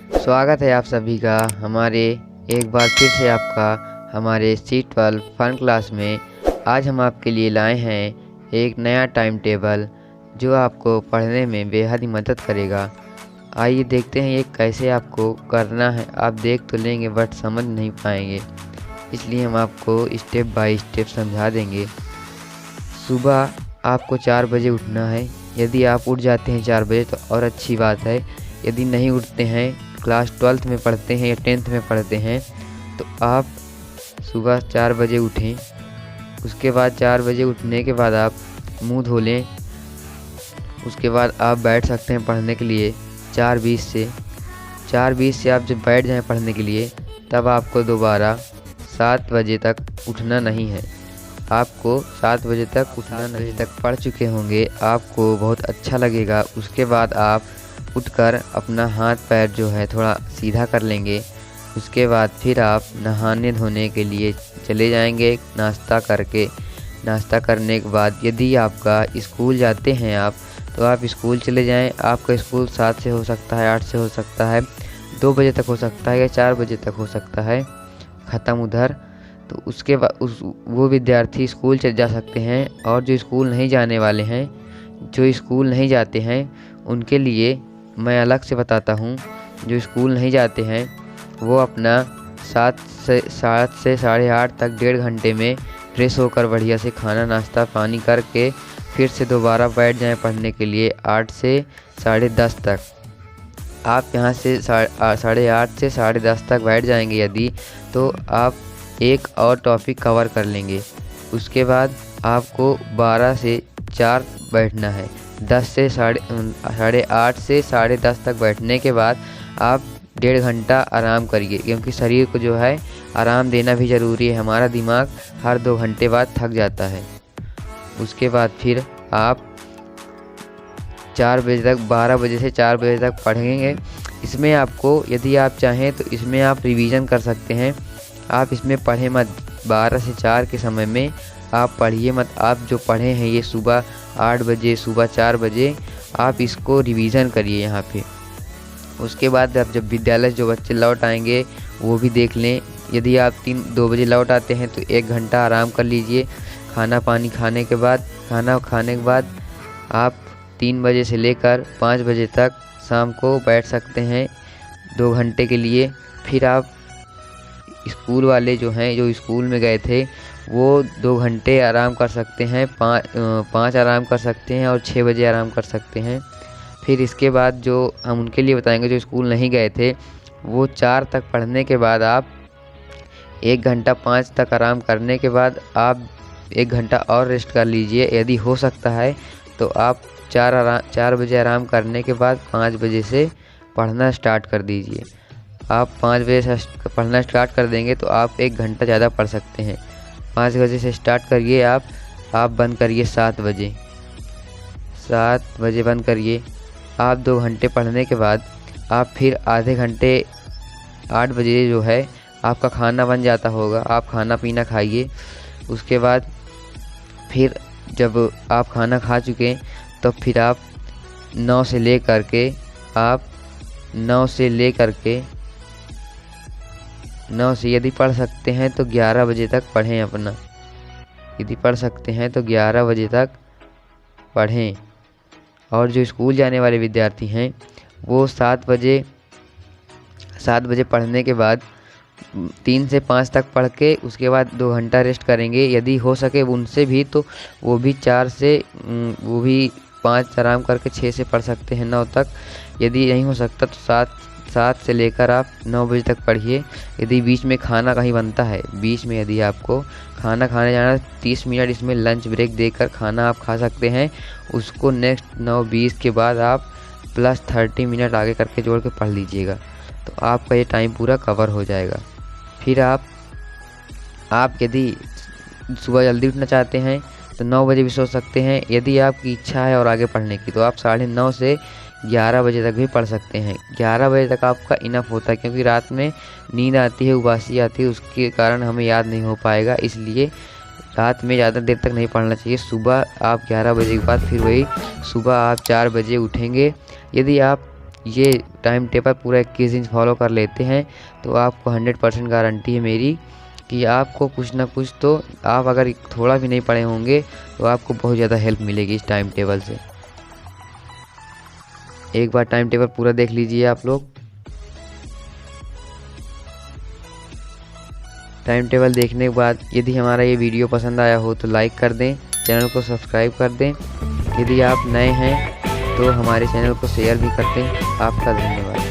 स्वागत है आप सभी का हमारे एक बार फिर से आपका हमारे C12 फन क्लास में। आज हम आपके लिए लाए हैं एक नया टाइम टेबल जो आपको पढ़ने में बेहद ही मदद करेगा। आइए देखते हैं ये कैसे आपको करना है। आप देख तो लेंगे बट समझ नहीं पाएंगे, इसलिए हम आपको स्टेप बाय स्टेप समझा देंगे। सुबह आपको 4 बजे उठना है। यदि आप उठ जाते हैं 4 बजे तो और अच्छी बात है। यदि नहीं उठते हैं, क्लास 12th में पढ़ते हैं या 10th में पढ़ते हैं, तो आप सुबह 4 बजे उठें। उसके बाद 4 बजे उठने के बाद आप मुंह धो लें। उसके बाद आप बैठ सकते हैं पढ़ने के लिए 4:20 से। 4:20 से आप जब बैठ जाएं पढ़ने के लिए, तब आपको दोबारा 7 बजे तक उठना नहीं है। आपको 7 बजे तक उठना नहीं, तक पढ़ चुके होंगे, आपको बहुत अच्छा लगेगा। उसके बाद आप उठकर अपना हाथ पैर जो है थोड़ा सीधा कर लेंगे। उसके बाद फिर आप नहाने धोने के लिए चले जाएंगे नाश्ता करके। नाश्ता करने के बाद यदि आपका स्कूल जाते हैं आप, तो आप स्कूल चले जाएं। आपका स्कूल 7 से हो सकता है, 8 से हो सकता है, 2 बजे तक हो सकता है या 4 बजे तक हो सकता है ख़त्म उधर। तो उसके बाद वो विद्यार्थी स्कूल चले जा सकते हैं। और जो स्कूल नहीं जाने वाले हैं, जो स्कूल नहीं जाते हैं, उनके लिए मैं अलग से बताता हूँ। जो स्कूल नहीं जाते हैं वो अपना 7 से 8:30 तक 1.5 घंटे में फ्रेश होकर बढ़िया से खाना नाश्ता पानी करके फिर से दोबारा बैठ जाएं पढ़ने के लिए 8 से 10:30 तक। आप यहाँ से 8:30 से 10:30 तक बैठ जाएंगे यदि, तो आप एक और टॉपिक कवर कर लेंगे। उसके बाद आपको 12 से 4 बैठना है। 8:30 से 10:30 तक बैठने के बाद आप 1.5 घंटा आराम करिए, क्योंकि शरीर को जो है आराम देना भी ज़रूरी है। हमारा दिमाग हर 2 घंटे बाद थक जाता है। उसके बाद फिर आप 4 बजे तक, 12 बजे से 4 बजे तक पढ़ेंगे। इसमें आपको यदि आप चाहें तो इसमें आप रिवीजन कर सकते हैं। आप इसमें पढ़े मत। 12 से 4 के समय में आप पढ़िए मत। आप जो पढ़े हैं ये सुबह 8 बजे, सुबह 4 बजे, आप इसको रिवीजन करिए यहाँ पे। उसके बाद आप जब विद्यालय जो बच्चे लौट आएंगे वो भी देख लें। यदि आप 2 बजे लौट आते हैं तो 1 घंटा आराम कर लीजिए। खाना पानी खाने के बाद, खाना खाने के बाद आप 3 बजे से लेकर 5 बजे तक शाम को बैठ सकते हैं 2 घंटे के लिए। फिर आप स्कूल वाले जो हैं, जो स्कूल में गए थे, वो 2 घंटे आराम कर सकते हैं। 5 आराम कर सकते हैं और 6 बजे आराम कर सकते हैं। फिर इसके बाद जो हम उनके लिए बताएंगे जो स्कूल नहीं गए थे, वो 4 तक पढ़ने के बाद आप 1 घंटा 5 तक आराम करने के बाद आप 1 घंटा और रेस्ट कर लीजिए। यदि हो सकता है तो आप 4 बजे आराम करने के बाद 5 बजे से पढ़ना स्टार्ट कर दीजिए। आप 5 बजे से पढ़ना स्टार्ट कर देंगे तो आप 1 घंटा ज़्यादा पढ़ सकते हैं। 5 बजे से स्टार्ट करिए आप बंद करिए 7 बजे। 7 बजे बंद करिए। आप 2 घंटे पढ़ने के बाद आप फिर आधे घंटे 8 बजे जो है आपका खाना बन जाता होगा, आप खाना पीना खाइए। उसके बाद फिर जब आप खाना खा चुके तो फिर आप 9 से ले करके 9 से यदि पढ़ सकते हैं तो 11 बजे तक पढ़ें अपना। यदि पढ़ सकते हैं तो 11 बजे तक पढ़ें। और जो स्कूल जाने वाले विद्यार्थी हैं वो 7 बजे पढ़ने के बाद 3 से 5 तक पढ़ के उसके बाद 2 घंटा रेस्ट करेंगे। यदि हो सके उनसे भी तो वो भी 5 आराम करके 6 से पढ़ सकते हैं 9 तक। यदि नहीं हो सकता तो 7 से लेकर आप 9 बजे तक पढ़िए। यदि बीच में खाना कहीं बनता है, बीच में यदि आपको खाना खाने जाना 30 मिनट इसमें लंच ब्रेक देकर खाना आप खा सकते हैं। उसको नेक्स्ट 9:20 के बाद आप प्लस 30 मिनट आगे करके जोड़ के पढ़ लीजिएगा, तो आपका ये टाइम पूरा कवर हो जाएगा। फिर आप यदि सुबह जल्दी उठना चाहते हैं तो 9 बजे भी सो सकते हैं। यदि आपकी इच्छा है और आगे पढ़ने की तो आप 9:30 से 11 बजे तक भी पढ़ सकते हैं। 11 बजे तक आपका इनफ होता है, क्योंकि रात में नींद आती है, उबासी आती है, उसके कारण हमें याद नहीं हो पाएगा। इसलिए रात में ज़्यादा देर तक नहीं पढ़ना चाहिए। सुबह आप 11 बजे के बाद फिर वही सुबह आप 4 बजे उठेंगे। यदि आप ये टाइम टेबल पूरा 21 दिन फॉलो कर लेते हैं तो आपको 100% गारंटी है मेरी कि आपको कुछ ना कुछ तो, आप अगर थोड़ा भी नहीं पढ़े होंगे तो आपको बहुत ज़्यादा हेल्प मिलेगी इस टाइम टेबल से। एक बार टाइम टेबल पूरा देख लीजिए आप लोग। टाइम टेबल देखने के बाद यदि हमारा ये वीडियो पसंद आया हो तो लाइक कर दें, चैनल को सब्सक्राइब कर दें। यदि आप नए हैं तो हमारे चैनल को शेयर भी कर दें। आपका धन्यवाद।